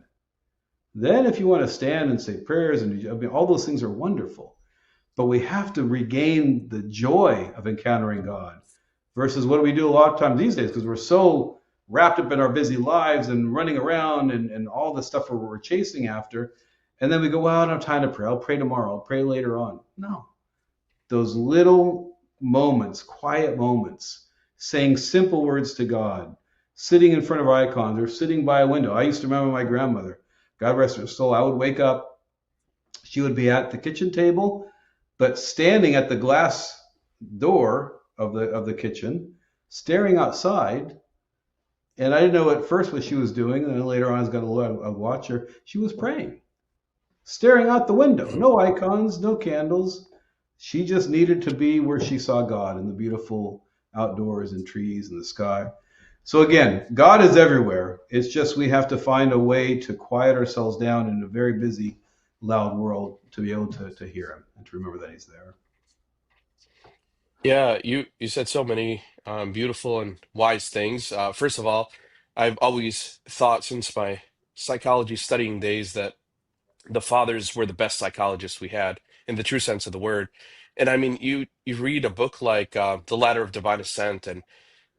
Then if you want to stand and say prayers, and all those things are wonderful, but we have to regain the joy of encountering God versus what do we do a lot of times these days, because we're so wrapped up in our busy lives and running around and all the stuff we're chasing after. And then we go, well, I don't have time to pray. I'll pray tomorrow. I'll pray later on. No. Those little moments, quiet moments, saying simple words to God, sitting in front of icons or sitting by a window. I used to remember my grandmother, God rest her soul. I would wake up. She would be at the kitchen table, but standing at the glass door of the kitchen, staring outside. And I didn't know at first what she was doing. And then later on, I was going to watch her. She was praying, staring out the window. No icons, no candles. She just needed to be where she saw God in the beautiful outdoors and trees and the sky. So again, God is everywhere. It's just we have to find a way to quiet ourselves down in a very busy, loud world to be able to hear him and to remember that he's there. Yeah, you said so many beautiful and wise things. First of all, I've always thought since my psychology studying days that the fathers were the best psychologists we had in the true sense of the word. And I mean, you read a book like The Ladder of Divine Ascent, and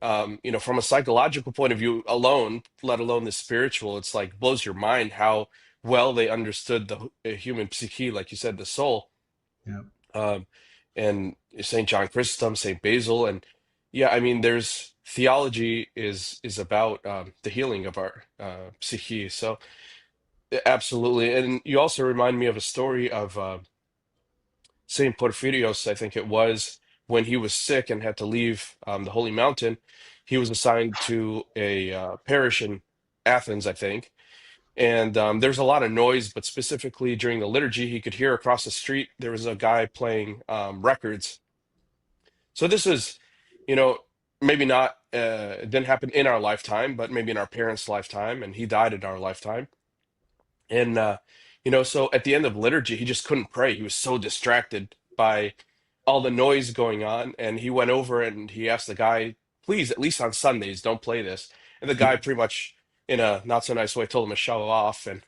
from a psychological point of view alone, let alone the spiritual, it's like blows your mind how well they understood the human psyche, like you said, the soul. Yeah. Um, and Saint John Chrysostom, Saint Basil, and yeah, I mean, there's theology is about the healing of our psyche. So absolutely, and you also remind me of a story of Saint Porphyrios, I think it was, when he was sick and had to leave the Holy Mountain. He was assigned to a parish in Athens, I think, And there's a lot of noise, but specifically during the liturgy, he could hear across the street there was a guy playing records. So this is, you know, maybe not, it didn't happen in our lifetime, but maybe in our parents' lifetime, and he died in our lifetime. And, so at the end of liturgy, he just couldn't pray. He was so distracted by all the noise going on. And he went over and he asked the guy, please, at least on Sundays, don't play this. And the guy pretty much, in a not so nice way, told him to shove off. And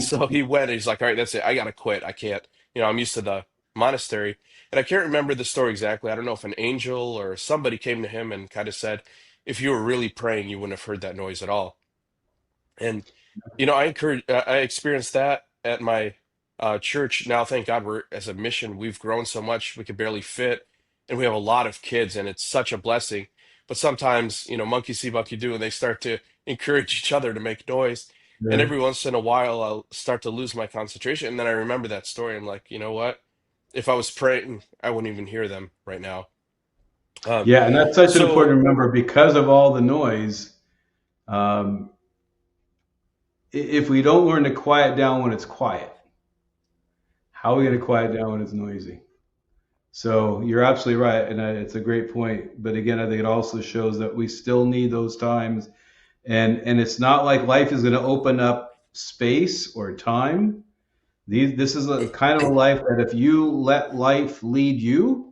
so he went and he's like, all right, that's it. I got to quit. I can't, I'm used to the monastery. And I can't remember the story exactly. I don't know if an angel or somebody came to him and kind of said, if you were really praying, you wouldn't have heard that noise at all. And I experienced that at my church. Now, thank God, we're as a mission, we've grown so much we could barely fit, and we have a lot of kids, and it's such a blessing. But sometimes, monkey see, monkey do, and they start to encourage each other to make noise. And Yeah. every once in a while, I'll start to lose my concentration, and then I remember that story. I'm like, you know what? If I was praying, I wouldn't even hear them right now. Um, Yeah, and that's such an so important to remember because of all the noise. Um, if we don't learn to quiet down when it's quiet, how are we going to quiet down when it's noisy? So you're absolutely right, and it's a great point. But again, I think it also shows that we still need those times, and it's not like life is going to open up space or time. This is a kind of a life that if you let life lead you,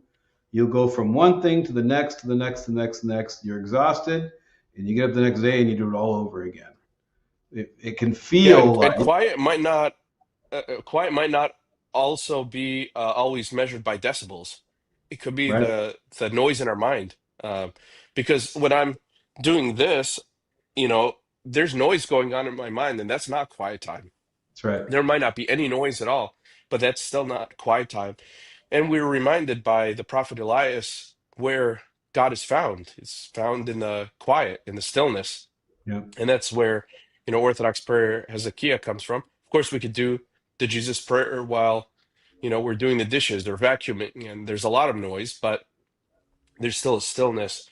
you'll go from one thing to the next, to the next, to the next, to the next. You're exhausted, and you get up the next day and you do it all over again. It can yeah, feel and like, quiet might not also be always measured by decibels. It could be right? the noise in our mind. Because when I'm doing this, there's noise going on in my mind, and that's not quiet time. That's right. There might not be any noise at all, but that's still not quiet time. And we were reminded by the prophet Elias where God is found. It's found in the quiet, in the stillness. Yeah. And that's where, Orthodox prayer Hezekiah comes from. Of course, we could do the Jesus prayer while, we're doing the dishes or vacuuming, and there's a lot of noise, but there's still a stillness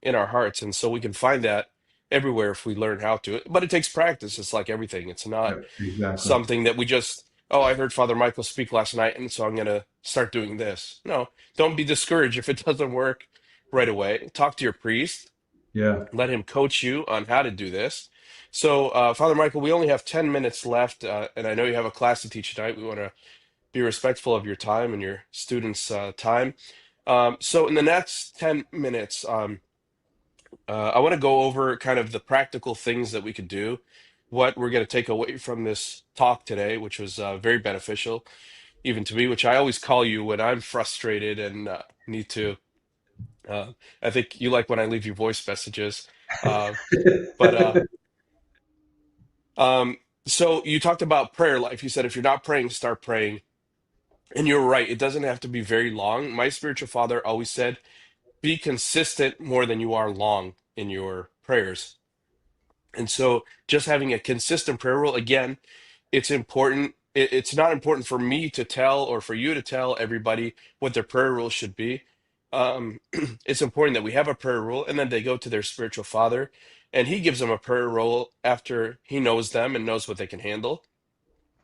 in our hearts. And so we can find that everywhere if we learn how to. But it takes practice. It's like everything. It's not Yeah, exactly. something that we just, oh, I heard Father Michael speak last night, and so I'm going to start doing this. No, don't be discouraged if it doesn't work right away. Talk to your priest, Yeah. let him coach you on how to do this. So, Father Michael, we only have 10 minutes left, and I know you have a class to teach tonight. We want to be respectful of your time and your students' time. So, in the next 10 minutes, I want to go over kind of the practical things that we could do, what we're going to take away from this talk today, which was very beneficial, even to me, which I always call you when I'm frustrated and need to. Uh, I think you like when I leave you voice messages. Uh, but um, so you talked about prayer life. You said if you're not praying, start praying. And you're right, it doesn't have to be very long. My spiritual father always said, be consistent more than you are long in your prayers. And so just having a consistent prayer rule, again, it's important. It's not important for me to tell or for you to tell everybody what their prayer rule should be. It's important that we have a prayer rule and then they go to their spiritual father and he gives them a prayer rule after he knows them and knows what they can handle.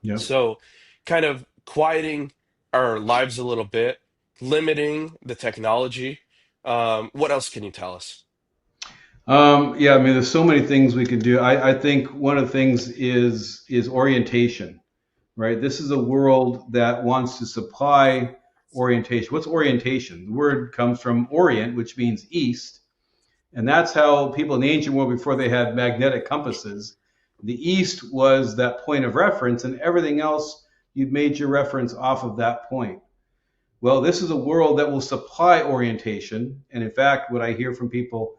Yeah. So kind of quieting our lives a little bit, limiting the technology. What else can you tell us? Yeah, I mean, there's so many things we could do. I think one of the things is orientation, right? This is a world that wants to supply orientation. What's orientation? The word comes from orient, which means east, and that's how people in the ancient world, before they had magnetic compasses, the east was that point of reference, and everything else you'd made your reference off of that point. Well, this is a world that will supply orientation, and in fact, what I hear from people,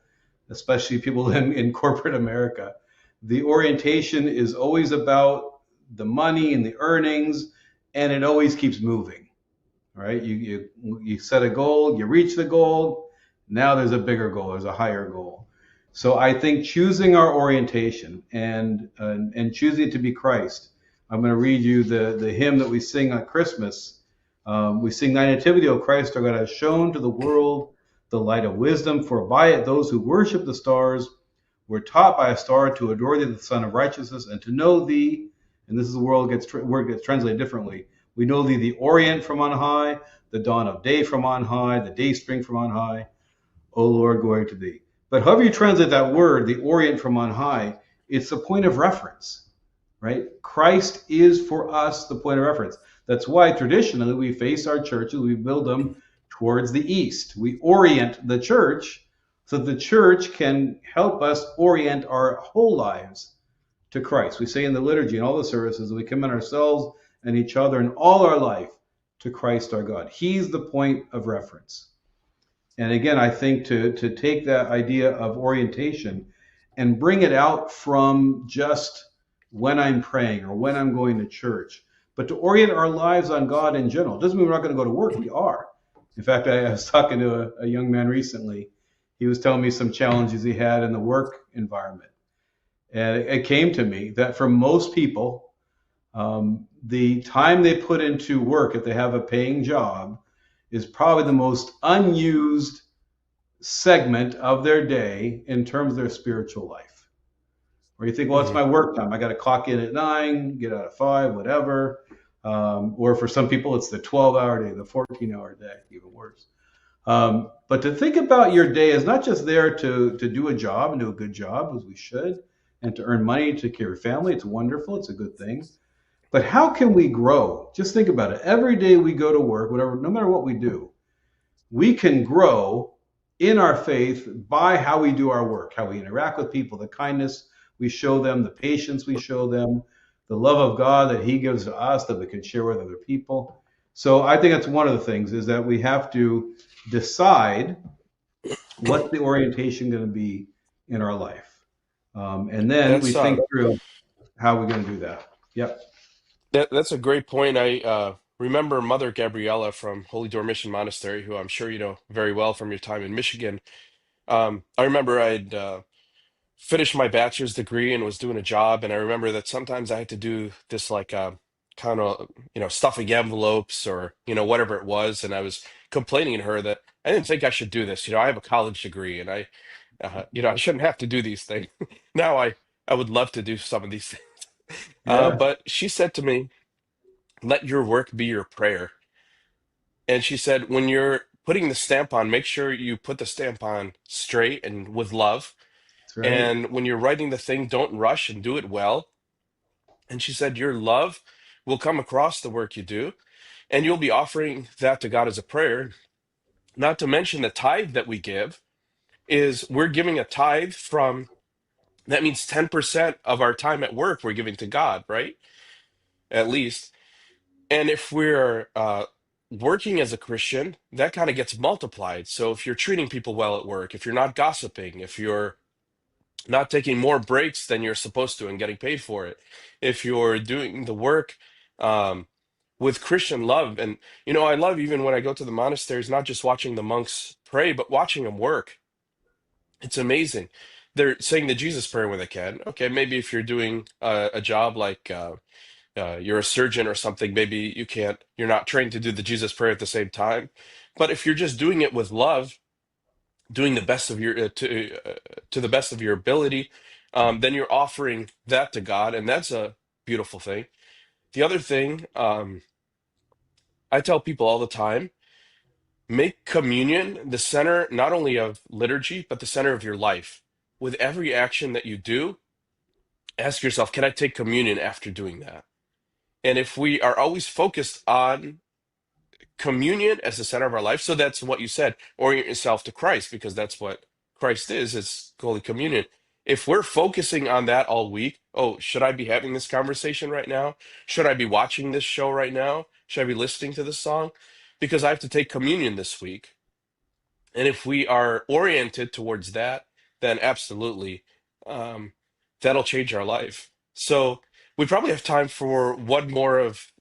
especially people in corporate America, the orientation is always about the money and the earnings, and it always keeps moving. Right? You set a goal, you reach the goal. Now there's a bigger goal, there's a higher goal. So I think choosing our orientation and choosing it to be Christ. I'm going to read you the hymn that we sing on Christmas. We sing, "Thy nativity, O Christ, our God, has shown to the world the light of wisdom. For by it those who worship the stars We're taught by a star to adore thee, the Son of Righteousness, and to know thee. And this is the word gets translated differently. We know thee, the Orient from on high, the dawn of day from on high, the day spring from on high. O Lord, glory to thee. But however you translate that word, the Orient from on high, it's a point of reference, right? Christ is for us the point of reference. That's why traditionally we face our churches, we build them towards the east. We orient the church so the church can help us orient our whole lives to Christ. We say in the liturgy and all the services, we commend ourselves and each other and all our life to Christ our God. He's the point of reference. And again, I think to take that idea of orientation and bring it out from just when I'm praying or when I'm going to church, but to orient our lives on God in general. It doesn't mean we're not going to go to work. We are. In fact, I was talking to a young man recently. He was telling me some challenges he had in the work environment. And it came to me that for most people, the time they put into work, if they have a paying job, is probably the most unused segment of their day in terms of their spiritual life. Or you think, well, it's my work time. I got to clock in at 9, get out at 5, whatever. Or for some people, it's the 12-hour day, the 14-hour day, even worse. But to think about your day as not just there to do a job and do a good job, as we should, and to earn money to care for family. It's wonderful. It's a good thing. But how can we grow? Just think about it. Every day we go to work, whatever, no matter what we do, we can grow in our faith by how we do our work, how we interact with people, the kindness we show them, the patience we show them, the love of God that he gives to us that we can share with other people. So I think that's one of the things is that we have to decide what's the orientation going to be in our life. And then we That's think through how we're going to do that. Yep. that's a great point. I remember Mother Gabriella from Holy Door Mission Monastery, who I'm sure you know very well from your time in Michigan. I remember I'd finished my bachelor's degree and was doing a job, and I remember that sometimes I had to do this like kind of stuffing envelopes or whatever it was, and I was complaining to her that I didn't think I should do this. I have a college degree, and I shouldn't have to do these things. Now I would love to do some of these things. Yeah. But she said to me, let your work be your prayer. And she said, when you're putting the stamp on, make sure you put the stamp on straight and with love. That's right. And when you're writing the thing, don't rush and do it well. And she said, your love will come across the work you do, and you'll be offering that to God as a prayer. Not to mention the tithe that we give is we're giving a tithe from, that means 10% of our time at work we're giving to God, right? At least. And if we're working as a Christian, that kind of gets multiplied. So if you're treating people well at work, if you're not gossiping, if you're not taking more breaks than you're supposed to and getting paid for it, if you're doing the work with Christian love. And, I love even when I go to the monasteries, not just watching the monks pray, but watching them work. It's amazing. They're saying the Jesus prayer when they can. Okay, maybe if you're doing a job like you're a surgeon or something, maybe you're not trained to do the Jesus prayer at the same time. But if you're just doing it with love, doing the best of your to the best of your ability, then you're offering that to God, and that's a beautiful thing. The other thing, I tell people all the time, make communion the center not only of liturgy, but the center of your life. With every action that you do, ask yourself, can I take communion after doing that? And if we are always focused on communion as the center of our life, so that's what you said, orient yourself to Christ, because that's what Christ is, it's Holy Communion. If we're focusing on that all week, oh, should I be having this conversation right now? Should I be watching this show right now? Should I be listening to this song? Because I have to take communion this week. And if we are oriented towards that, then absolutely, um, that'll change our life. So we probably have time for one more of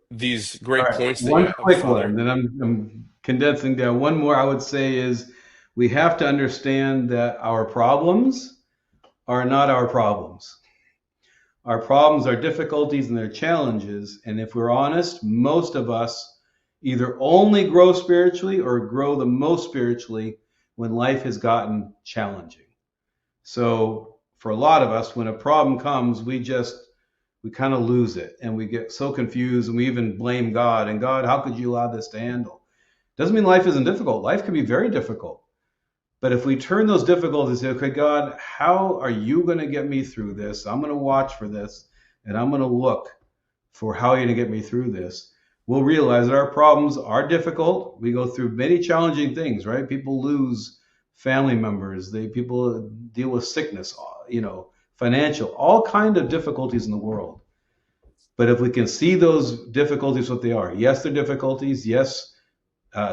these All great right. points that you One have, quick Father. one, then I'm condensing down. One more I would say is we have to understand that our problems are not our problems. Our problems are difficulties and they're challenges. And if we're honest, most of us either only grow spiritually or grow the most spiritually when life has gotten challenging. So for a lot of us, when a problem comes, we kind of lose it and we get so confused and we even blame God. And God, how could you allow this to handle? Doesn't mean life isn't difficult. Life can be very difficult. But if we turn those difficulties and say, okay, God, how are you going to get me through this? I'm going to watch for this and I'm going to look for how you're going to get me through this. We'll realize that our problems are difficult. We go through many challenging things, right? People lose family members. People deal with sickness, financial, all kind of difficulties in the world. But if we can see those difficulties, what they are, yes, they're difficulties. Yes,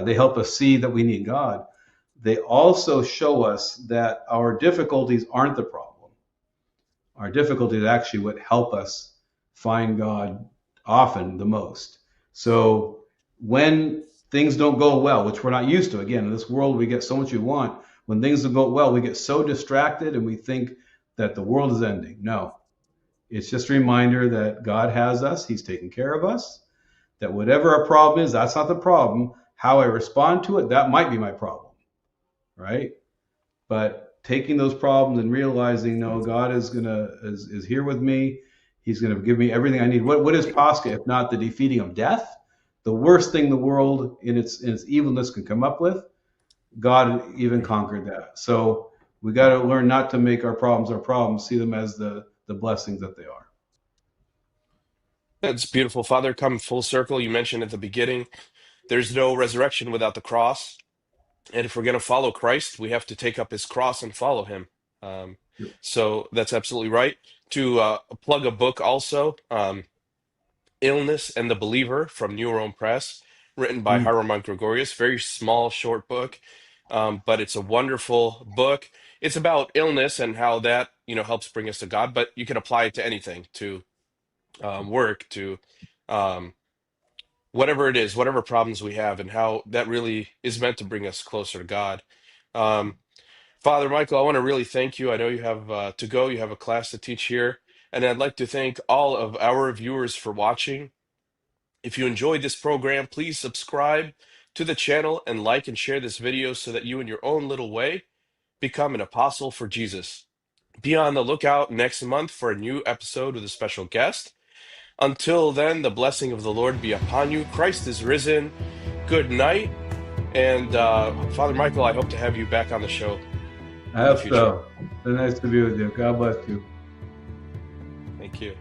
they help us see that we need God. They also show us that our difficulties aren't the problem. Our difficulties are actually what help us find God often the most. So when things don't go well, which we're not used to, again, in this world we get so much we want. When things don't go well, we get so distracted and we think that the world is ending. No, it's just a reminder that God has us. He's taking care of us. That whatever our problem is, that's not the problem. How I respond to it, that might be my problem. Right? But taking those problems and realizing, no, God is here with me. He's gonna give me everything I need. What is Pascha if not the defeating of death? The worst thing the world in its evilness can come up with. God even conquered that. So we got to learn not to make our problems, see them as the blessings that they are. That's beautiful, Father. Come full circle. You mentioned at the beginning, there's no resurrection without the cross. And if we're going to follow Christ, we have to take up his cross and follow him. Um, so that's absolutely right. To plug a book also, Illness and the Believer from New Rome Press, written by Harman Gregorius. Very small, short book, but it's a wonderful book. It's about illness and how that, helps bring us to God, but you can apply it to anything, to work, to whatever it is, whatever problems we have, and how that really is meant to bring us closer to God. Um, Father Michael, I want to really thank you. I know you have to go, you have a class to teach here, and I'd like to thank all of our viewers for watching. If you enjoyed this program, please subscribe to the channel and like and share this video so that you, in your own little way, become an apostle for Jesus. Be on the lookout next month for a new episode with a special guest. Until then, the blessing of the Lord be upon you. Christ is risen. Good night. And Father Michael, I hope to have you back on the show. I hope so. It's nice to be with you. God bless you. Thank you.